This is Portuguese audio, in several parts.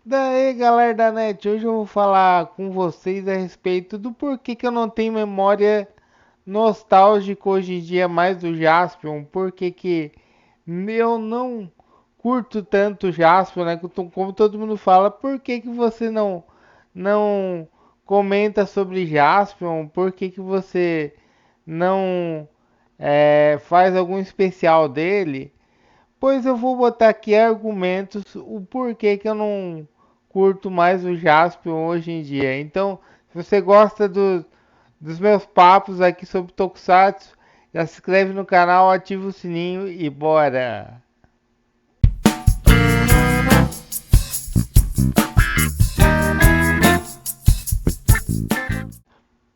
Daí, galera da net, hoje eu vou falar com vocês a respeito do porquê que eu não tenho memória nostálgica hoje em dia mais do Jaspion, porquê que eu não curto tanto o Jaspion, né? Como todo mundo fala, por que que você não comenta sobre Jaspion? Por que que você não faz algum especial dele? Pois eu vou botar aqui argumentos o porquê que eu não curto mais o Jaspion hoje em dia. Então, se você gosta dos meus papos aqui sobre Tokusatsu, já se inscreve no canal, ativa o sininho e bora!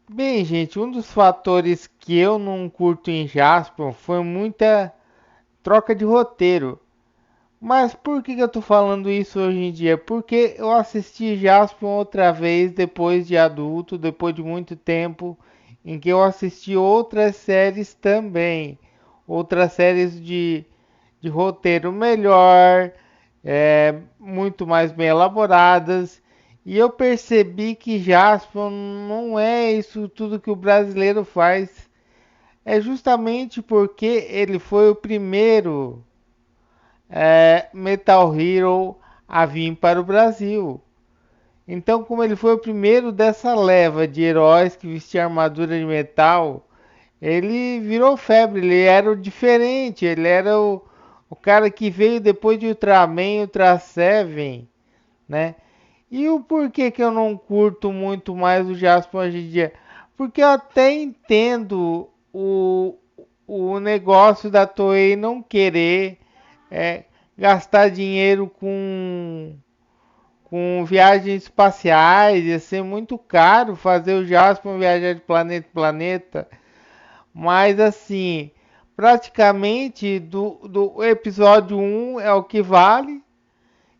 Bem, gente, um dos fatores que eu não curto em Jaspion foi muita troca de roteiro. Mas por que eu tô falando isso hoje em dia? Porque eu assisti Jaspion outra vez depois de adulto, depois de muito tempo, em que eu assisti outras séries também, outras séries de roteiro melhor, muito mais bem elaboradas, e eu percebi que Jaspion não é isso tudo que o brasileiro faz. É justamente porque ele foi o primeiro Metal Hero a vir para o Brasil. Então, como ele foi o primeiro dessa leva de heróis que vestiam armadura de metal, ele virou febre, ele era o diferente, ele era o cara que veio depois de Ultraman, Ultra Seven, né? E o porquê que eu não curto muito mais o Jasper hoje em dia? Porque eu até entendo o negócio da Toei não querer é, gastar dinheiro com viagens espaciais, ia ser muito caro fazer o Jasper viajar de planeta em planeta. Mas assim, praticamente do episódio um é o que vale.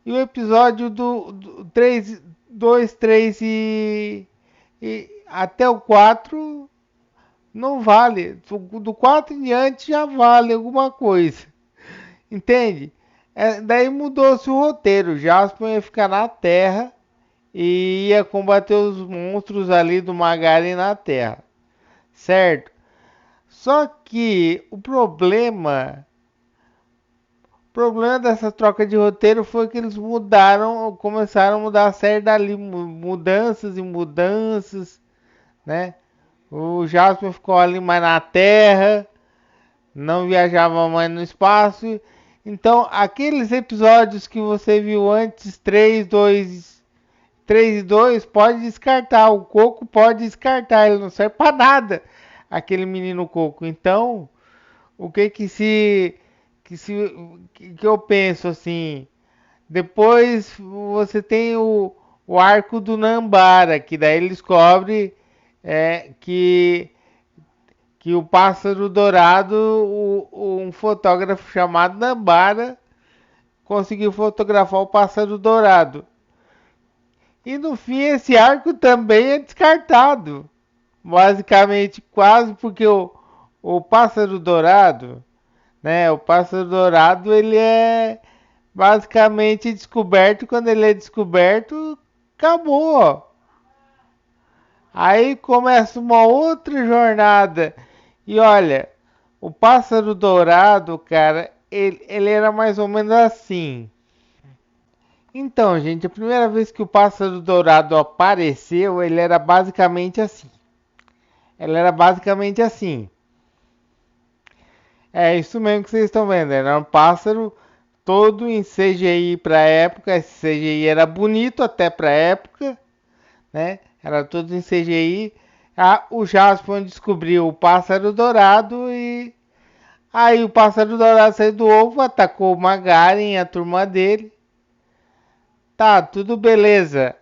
E o episódio do 3, 2, 3 e até o 4 não vale. Do 4 em diante já vale alguma coisa. Entende? Daí mudou-se o roteiro. Jasper ia ficar na Terra e ia combater os monstros ali do Magaren na Terra. Certo? Só que o problema dessa troca de roteiro foi que eles começaram a mudar a série dali, mudanças e mudanças, né? O Jasper ficou ali mais na Terra, não viajava mais no espaço. Então, aqueles episódios que você viu antes, 3 e 2 pode descartar. O Coco pode descartar, ele não serve para nada, aquele menino Coco. Então, o que eu penso assim, depois você tem o arco do Nambara, que daí ele descobre que o pássaro dourado, um fotógrafo chamado Nambara, conseguiu fotografar o pássaro dourado. E no fim esse arco também é descartado. Basicamente, quase porque o pássaro dourado, né? O pássaro dourado ele é basicamente descoberto. Quando ele é descoberto, acabou. Aí começa uma outra jornada. E olha, o pássaro dourado, cara, ele era mais ou menos assim. Então, gente, a primeira vez que o pássaro dourado apareceu, ele era basicamente assim. Ele era basicamente assim. É isso mesmo que vocês estão vendo. Era um pássaro todo em CGI para época. Esse CGI era bonito até para época, né? Era todo em CGI. O Jaspion descobriu o pássaro dourado e aí o pássaro dourado saiu do ovo, atacou o Magaren e a turma dele. Tá, tudo beleza.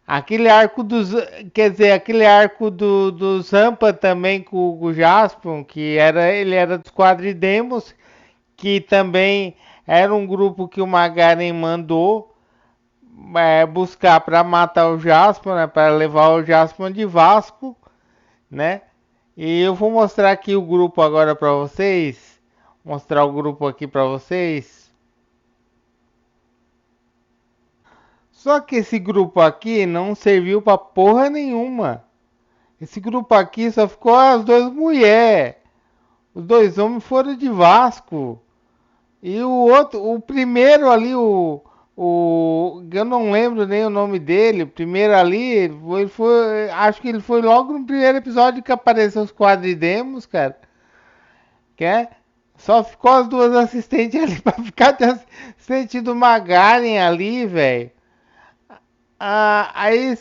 Aquele arco dos, quer dizer, aquele arco do Zampa também com o Jaspion, ele era dos Quadridemos, que também era um grupo que o Magaren mandou buscar para matar o Jaspion, né, para levar o Jaspion de Vasco, né? E eu vou mostrar aqui o grupo agora para vocês, mostrar o grupo aqui para vocês. Só que esse grupo aqui não serviu pra porra nenhuma. Esse grupo aqui só ficou as duas mulheres. Os dois homens foram de Vasco. E o outro, o primeiro ali, eu não lembro nem o nome dele. O primeiro ali, acho que ele foi logo no primeiro episódio que apareceu os quadridemos, cara. Que é? Só ficou as duas assistentes ali pra ficar de assistente do Magaren ali, velho. Aí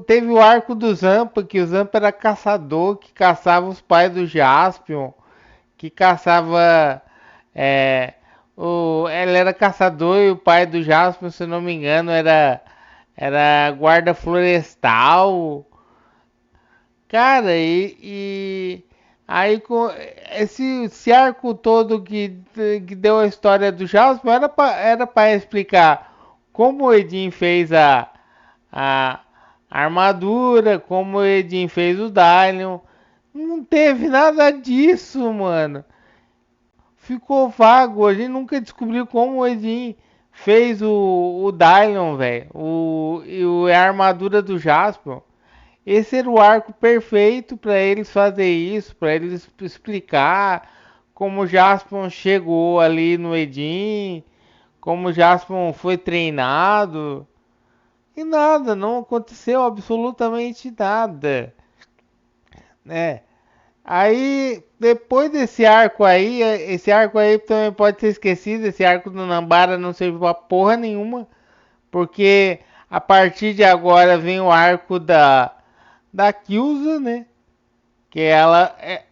teve o arco do Zampa, que o Zampa era caçador, que caçava os pais do Jaspion, que caçava. É, ele era caçador e o pai do Jaspion, se não me engano, era guarda florestal. Cara, e aí com esse arco todo que deu a história do Jaspion era pra explicar como o Edin fez a armadura, como o Edin fez o Dylion. Não teve nada disso, mano. Ficou vago, a gente nunca descobriu como o Edin fez o Dylion, velho. A armadura do Jaspion. Esse era o arco perfeito para eles fazer isso, para eles explicar como o Jaspion chegou ali no Edin, como o Jaspion foi treinado. E nada, não aconteceu absolutamente nada, né? Aí, depois desse arco aí, esse arco aí também pode ser esquecido, esse arco do Nambara não serviu pra porra nenhuma, porque a partir de agora vem o arco da Kyusa, né? Que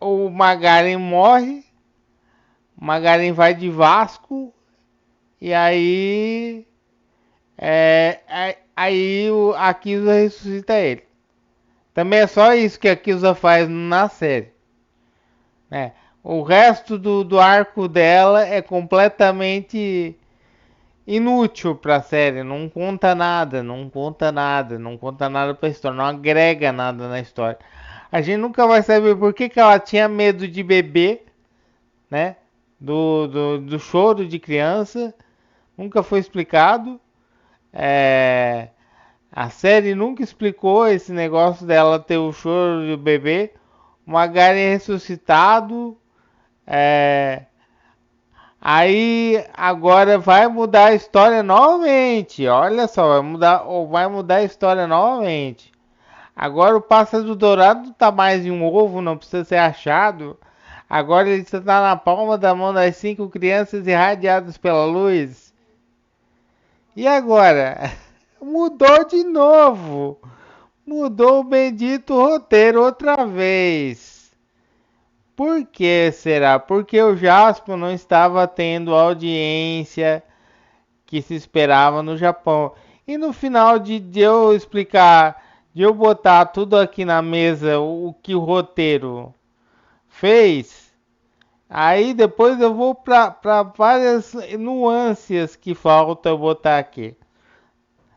o Magaren morre, o Magaren vai de Vasco, e aí a Kyusa ressuscita ele. Também é só isso que a Kyusa faz na série, né? O resto do arco dela é completamente inútil pra série. Não conta nada, não conta nada, não conta nada pra história, não agrega nada na história. A gente nunca vai saber por que ela tinha medo de bebê, né? Do choro de criança. Nunca foi explicado. A série nunca explicou esse negócio dela ter o choro do bebê. O Magaren ressuscitado. Aí agora vai mudar a história novamente. Olha só, vai mudar a história novamente. Agora o pássaro dourado tá mais em um ovo, não precisa ser achado. Agora ele está na palma da mão das 5 crianças irradiadas pela luz. E agora? Mudou de novo. Mudou o bendito roteiro outra vez. Por que será? Porque o Jasper não estava tendo a audiência que se esperava no Japão. E no final de eu explicar, de eu botar tudo aqui na mesa, o que o roteiro fez, aí depois eu vou para várias nuances que falta eu botar aqui,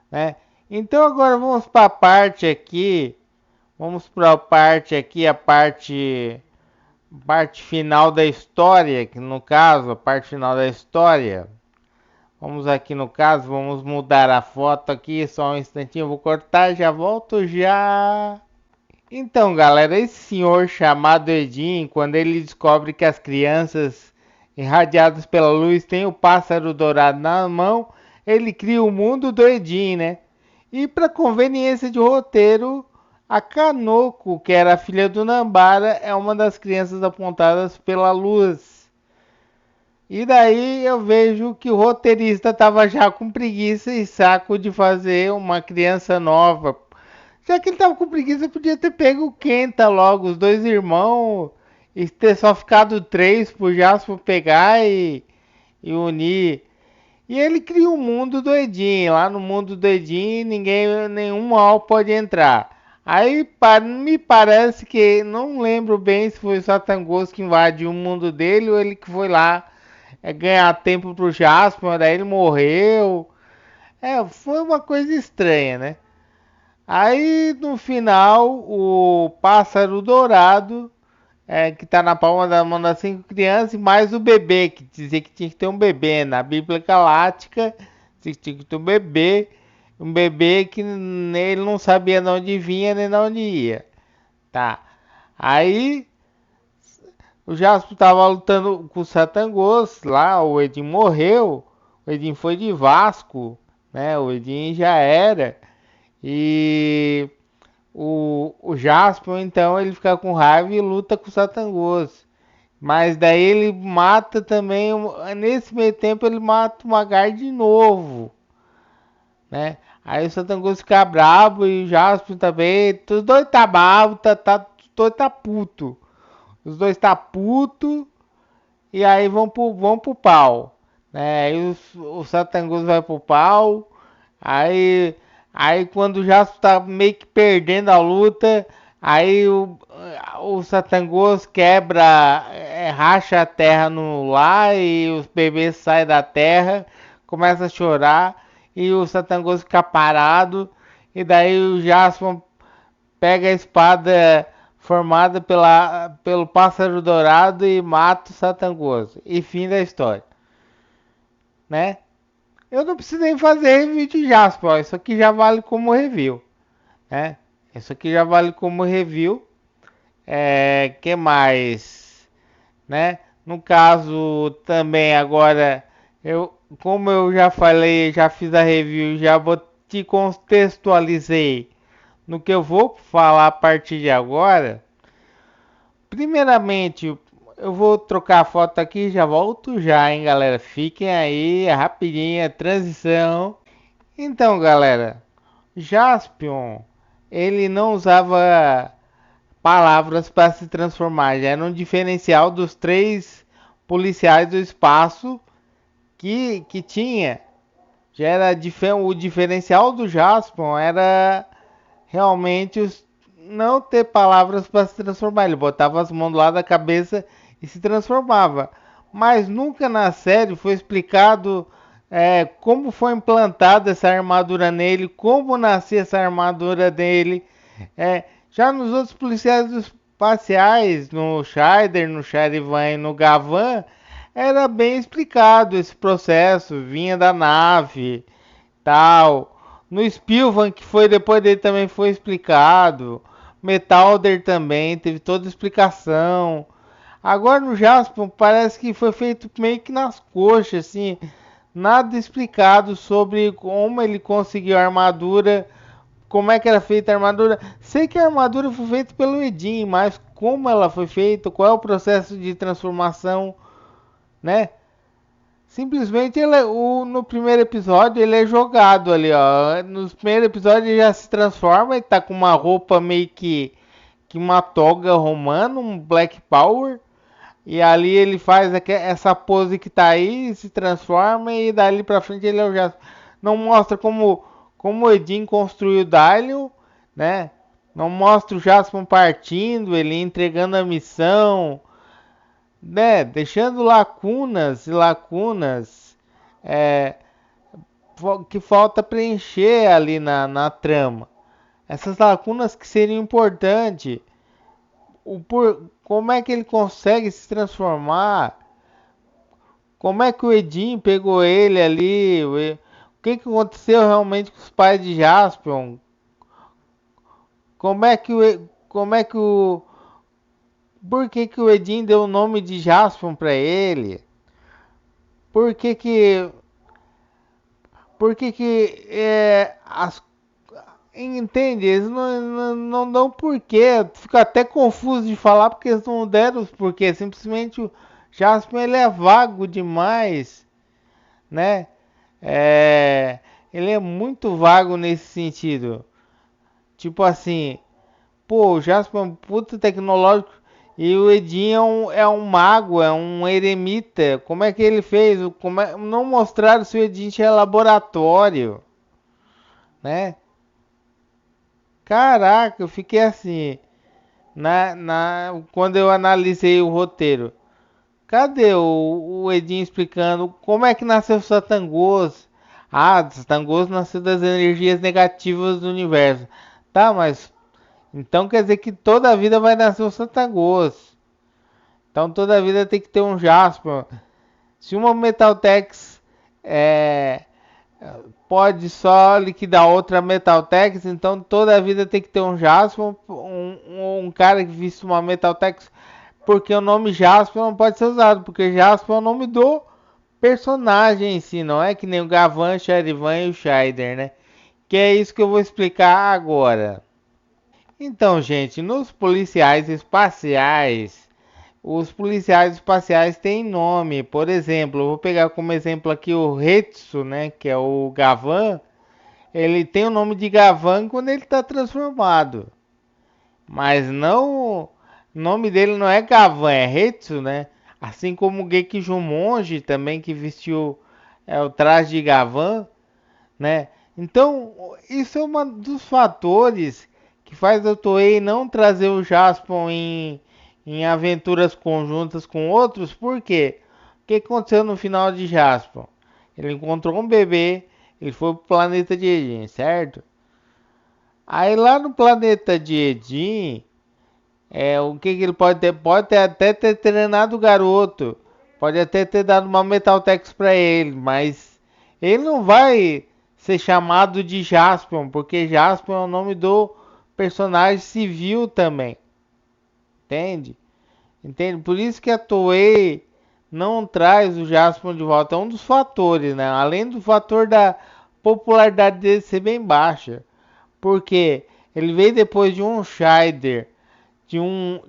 né? Então agora vamos para a parte aqui, a parte final da história, que no caso, a parte final da história. Vamos aqui no caso, vamos mudar a foto aqui, só um instantinho, eu vou cortar, já volto já. Então, galera, esse senhor chamado Edin, quando ele descobre que as crianças irradiadas pela luz têm o pássaro dourado na mão, ele cria o mundo do Edin, né? E para conveniência de roteiro, a Kanoko, que era a filha do Nambara, é uma das crianças apontadas pela luz. E daí eu vejo que o roteirista tava já com preguiça e saco de fazer uma criança nova. Já que ele tava com preguiça, podia ter pego o Kenta logo, os dois irmãos, e ter só ficado 3 pro Jasper pegar e unir. E ele cria o mundo do Edin. Lá no mundo do Edin, nenhum mal pode entrar. Aí me parece que, não lembro bem se foi o Satangos que invadiu o mundo dele ou ele que foi lá ganhar tempo pro Jasper, daí ele morreu. Foi uma coisa estranha, né? Aí no final, o pássaro dourado, que tá na palma da mão das 5 crianças, e mais o bebê, que dizia que tinha que ter um bebê. Na Bíblia Galáctica, tinha que ter um bebê. um bebê que ele não sabia de onde vinha nem de onde ia. Tá. Aí o Jasper tava lutando com o Satangos lá, o Edin morreu. O Edin foi de Vasco, né? O Edin já era. E o Jasper, então, ele fica com raiva e luta com o Satangos. Mas daí ele mata também. Nesse meio tempo ele mata o Magar de novo, né? Aí o Satangos fica brabo e o Jasper também. Os dois tá bravo, os dois tá puto. Os dois tá puto e aí vão pro pau, né? Aí o Satangos vai pro pau. Aí, aí quando o Jasper tá meio que perdendo a luta, aí o Satangos quebra, racha a terra no lá e os bebês saem da terra, começam a chorar e o Satangos fica parado e daí o Jasper pega a espada formada pelo pássaro dourado e mata o Satangos. E fim da história, né? Eu não preciso nem fazer review de Jasper, ó. Isso aqui já vale como review, né? Isso aqui já vale como review. Que mais, né? No caso também agora, como eu já falei, já fiz a review, já te contextualizei no que eu vou falar a partir de agora. Primeiramente, eu vou trocar a foto aqui e já volto já, hein, galera. Fiquem aí, é rapidinha, transição. Então, galera, Jaspion, ele não usava palavras para se transformar, já era um diferencial dos três policiais do espaço que tinha. Já era o diferencial do Jaspion era realmente não ter palavras para se transformar. Ele botava as mãos do lado da cabeça e se transformava. Mas nunca na série foi explicado como foi implantada essa armadura nele, como nascia essa armadura dele. Já nos outros policiais espaciais, no Scheider, no Charivan e no Gavan, era bem explicado esse processo, vinha da nave, tal. No Spilvan, que foi depois dele, também foi explicado. Metalder também teve toda a explicação. Agora no Jasper parece que foi feito meio que nas coxas, assim, nada explicado sobre como ele conseguiu a armadura, como é que era feita a armadura. Sei que a armadura foi feita pelo Edin, mas como ela foi feita, qual é o processo de transformação, né? Simplesmente no primeiro episódio ele é jogado ali, ó. Nos primeiros episódios ele já se transforma, ele tá com uma roupa meio que uma toga romana, um Black Power. E ali ele faz essa pose que tá aí, se transforma e dali pra frente ele já não mostra como o Edin construiu o Dalion, né? Não mostra o Jasper partindo, ele entregando a missão, né? Deixando lacunas e lacunas é, que falta preencher ali na trama. Essas lacunas que seriam importantes. Como é que ele consegue se transformar? Como é que o Edin pegou ele ali? O que aconteceu realmente com os pais de Jaspion? Como é que o por que o Edin deu o nome de Jaspion para ele? Por que que as entende? Eles não dão porquê. Fico até confuso de falar porque eles não deram os porquê. Simplesmente o Jasper ele é vago demais, né? Ele é muito vago nesse sentido. Tipo assim, pô, o Jasper é um puta tecnológico e o Edin é um mago, é um eremita. Como é que ele fez? Não mostraram se o Edin tinha laboratório, né? Caraca, eu fiquei assim, quando eu analisei o roteiro. Cadê o Edinho explicando como é que nasceu o Satangos? Ah, o Satangos nasceu das energias negativas do universo. Tá, mas então quer dizer que toda a vida vai nascer o Satangos. Então toda a vida tem que ter um Jasper. Se uma Metaltex é, pode só liquidar outra Metaltex, então toda a vida tem que ter um Jaspion, um cara que viste uma Metaltex, porque o nome Jaspion não pode ser usado, porque Jaspion é o nome do personagem em si, não é que nem o Gavan, Charivan e o Scheider, né? Que é isso que eu vou explicar agora. Então, gente, nos policiais espaciais, os policiais espaciais têm nome. Por exemplo, eu vou pegar como exemplo aqui o Retsu, né, que é o Gavan. Ele tem o nome de Gavan quando ele está transformado, mas não, o nome dele não é Gavan, é Retsu, né? Assim como o Gekijumonji também que vestiu o traje de Gavan, né? Então, isso é um dos fatores que faz a Toei não trazer o Jaspion em aventuras conjuntas com outros. Por quê? O que aconteceu no final de Jaspion? Ele encontrou um bebê, ele foi pro planeta de Edin, certo? Aí lá no planeta de Edin, o que, que ele pode ter? Pode ter, até ter treinado o garoto, pode até ter dado uma Metaltex pra ele, mas ele não vai ser chamado de Jaspion, porque Jaspion é o nome do personagem civil também, entende? Entende? Por isso que a Toei não traz o Jaspion de volta, é um dos fatores, né? Além do fator da popularidade dele ser bem baixa, porque ele veio depois de um Scheider, de um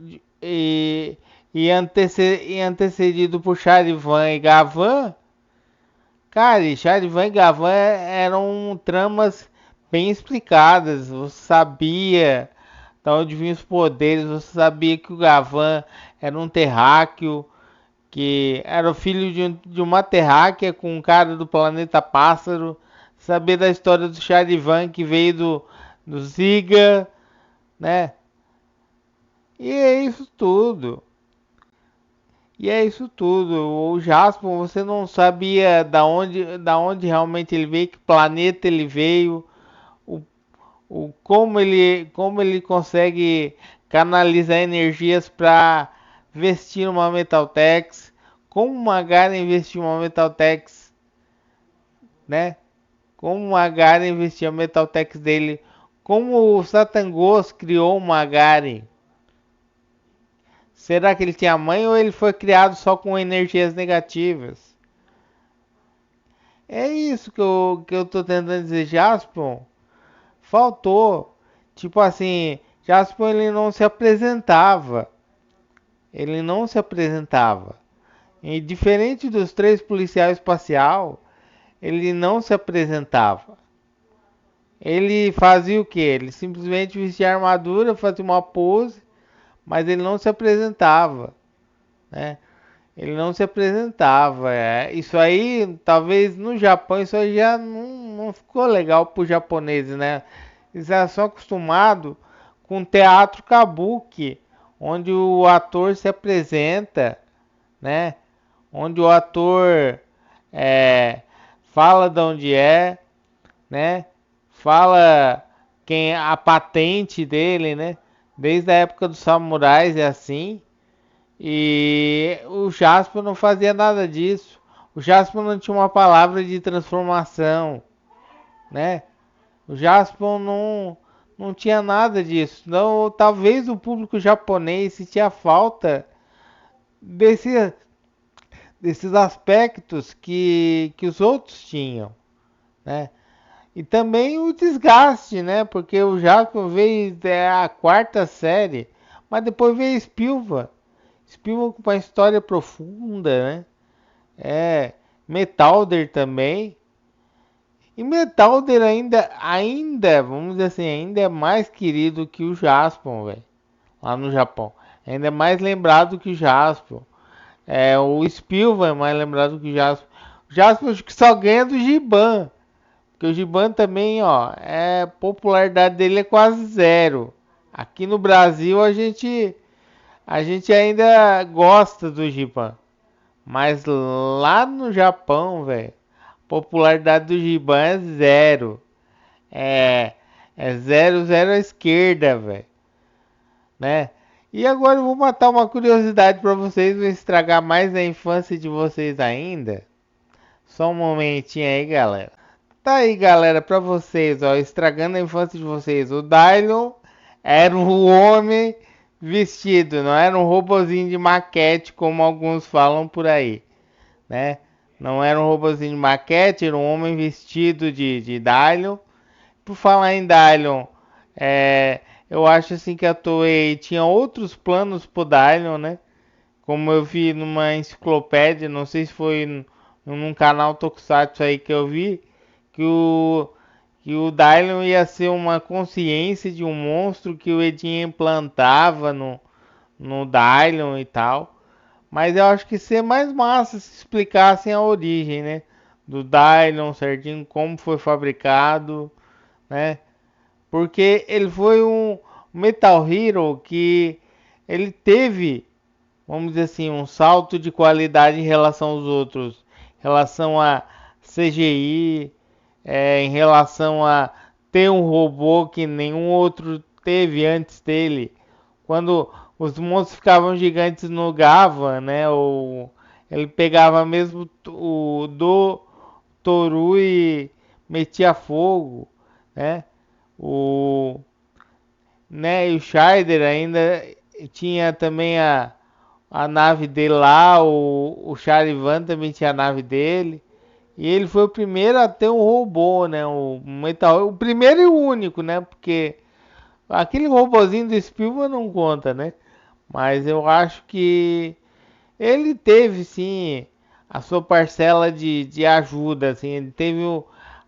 e antecedido por Charivan e Gavan. Cara, e Charivan e Gavan eram tramas bem explicadas. Você sabia de onde vinham os poderes, você sabia que o Gavan era um terráqueo, que era o filho de uma terráquea com um cara do planeta Pássaro. Sabia da história do Charivan que veio do Ziga, né? E é isso tudo. E é isso tudo. O Jasper, você não sabia da onde realmente ele veio, que planeta ele veio, o, como ele consegue canalizar energias para vestir uma Metaltex, como uma Garen vestiu uma Metaltex, né? Como uma Garen vestiu a Metaltex dele, como o Satangos criou uma Garen. Será que ele tinha mãe ou ele foi criado só com energias negativas? É isso que eu tô tentando dizer, Jaspion. Faltou. Tipo assim, Jaspion ele não se apresentava. Ele não se apresentava. E diferente dos três policiais espacial, ele não se apresentava. Ele fazia o que? Ele simplesmente vestia a armadura, fazia uma pose, mas ele não se apresentava, né? Ele não se apresentava. Isso aí, talvez no Japão, isso aí já não ficou legal pro japonês, né? Eles já são acostumados com teatro kabuki, onde o ator se apresenta, né? Onde o ator é, fala de onde é, né? Fala quem a patente dele, né? Desde a época dos samurais é assim. E o Jasper não fazia nada disso. O Jasper não tinha uma palavra de transformação, né? O Jasper não tinha nada disso. Não, talvez o público japonês sentia falta desse, desses aspectos que os outros tinham, né? E também o desgaste, né? Porque o Jasper veio a quarta série, mas depois veio Spilva. Spilva com uma história profunda, né? Metalder também. E Metalder vamos dizer assim, ainda é mais querido que o Jaspion, velho. Lá no Japão. Ainda é mais lembrado que o Jaspion. O Spilvan é mais lembrado que o Jaspion. O Jaspion acho que só ganha do Giban. Porque o Giban também, ó, a popularidade dele é quase zero. Aqui no Brasil a gente ainda gosta do Giban. Mas lá no Japão, velho, popularidade do Giban é zero. É, é zero, zero à esquerda, velho, né? E agora eu vou matar uma curiosidade pra vocês, vou estragar mais a infância de vocês ainda. Só um momentinho aí, galera. Tá aí, galera, pra vocês, ó, estragando a infância de vocês. O Dylion era um homem vestido, não era um robozinho de maquete, como alguns falam por aí, né? Não era um robozinho de maquete, era um homem vestido de Dylion. Por falar em Dylion, eu acho assim que a Toei tinha outros planos pro Dylion, né? Como eu vi numa enciclopédia, não sei se foi num canal Tokusatsu aí que eu vi, que o, que o Dylion ia ser uma consciência de um monstro que o Edinho implantava no Dylion e tal. Mas eu acho que seria mais massa se explicassem a origem, né? Do Dylion certinho, como foi fabricado, né? Porque ele foi um Metal Hero que ele teve, vamos dizer assim, um salto de qualidade em relação aos outros, em relação a CGI, em relação a ter um robô que nenhum outro teve antes dele. Quando os monstros ficavam gigantes no Gava, né? Ele pegava mesmo o do Toru e metia fogo, né? O, e o Scheider ainda tinha também a nave dele lá, o Charivan também tinha a nave dele. E ele foi o primeiro a ter um robô, né? O primeiro e o único, né? Porque aquele robozinho do Spielberg não conta, né? Mas eu acho que ele teve sim a sua parcela de ajuda, assim, ele teve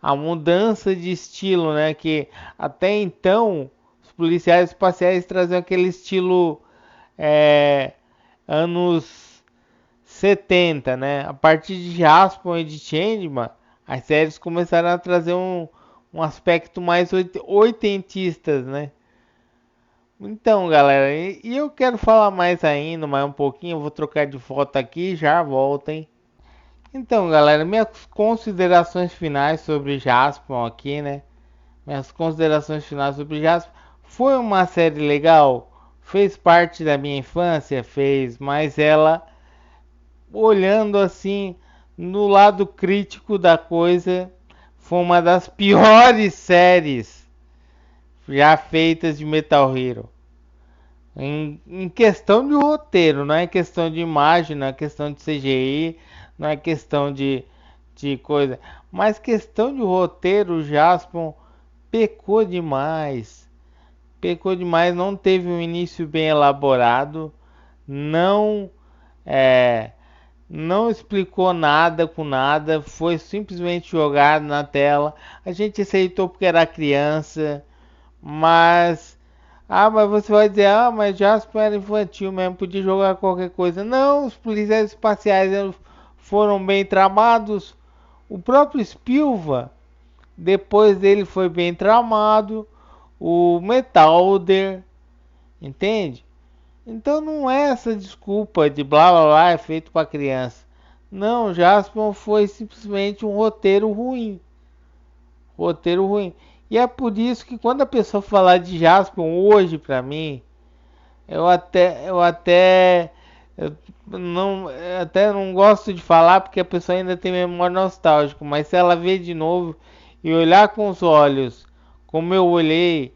a mudança de estilo, né? Que até então os policiais espaciais traziam aquele estilo é, anos 70, né? A partir de Jaspion e de Changeman, as séries começaram a trazer um aspecto mais oitentistas, né? Então, galera, e eu quero falar mais ainda, mais um pouquinho. Eu vou trocar de foto aqui e já volto, hein? Então, galera, minhas considerações finais sobre Jaspion aqui, né? Minhas considerações finais sobre Jaspion. Foi uma série legal, fez parte da minha infância, fez, mas ela, olhando assim, no lado crítico da coisa, foi uma das piores séries já feitas de Metal Hero. Em questão de roteiro, não é questão de imagem, não é questão de CGI, não é questão de coisa, mas questão de roteiro, o Jaspion pecou demais. Pecou demais, não teve um início bem elaborado, não é, não explicou nada com nada, foi simplesmente jogado na tela. A gente aceitou porque era criança, mas mas você vai dizer, mas Jasper era infantil mesmo, podia jogar qualquer coisa. Não, os policiais espaciais foram bem tramados. O próprio Spilva, depois dele foi bem tramado. O Metalder, entende? Então não é essa desculpa de blá blá blá é feito para criança. Não, Jasper foi simplesmente um roteiro ruim. Roteiro ruim. E é por isso que quando a pessoa falar de Jaspion hoje pra mim, eu até não gosto de falar porque a pessoa ainda tem memória nostálgica, mas se ela ver de novo e olhar com os olhos como eu olhei,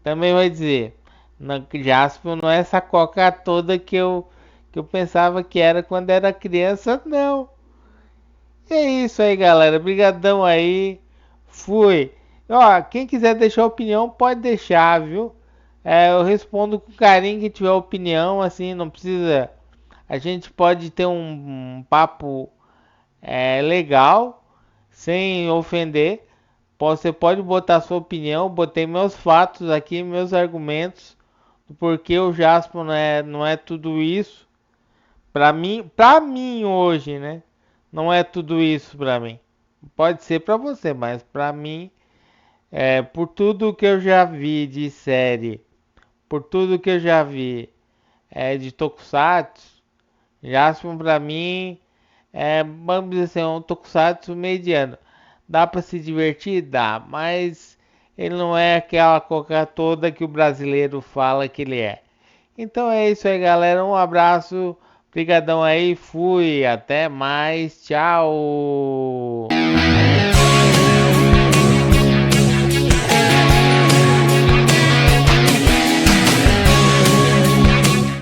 também vai dizer, não, que Jaspion não é essa coca toda que eu pensava que era quando era criança, não. E é isso aí, galera. Obrigadão aí. Fui. Ó, quem quiser deixar opinião, pode deixar, viu? Eu respondo com carinho que tiver opinião, assim, não precisa. A gente pode ter um papo legal, sem ofender. Você pode botar sua opinião, botei meus fatos aqui, meus argumentos, do porquê o Jasper não é tudo isso. Pra mim hoje, né? Não é tudo isso pra mim. Pode ser pra você, mas pra mim, por tudo que eu já vi de série, por tudo que eu já vi de Tokusatsu, Jaspion pra mim vamos dizer assim, um Tokusatsu mediano. Dá pra se divertir? Dá, mas ele não é aquela coca toda que o brasileiro fala que ele é. Então é isso aí, galera. Um abraço. Obrigadão aí. Fui. Até mais. Tchau.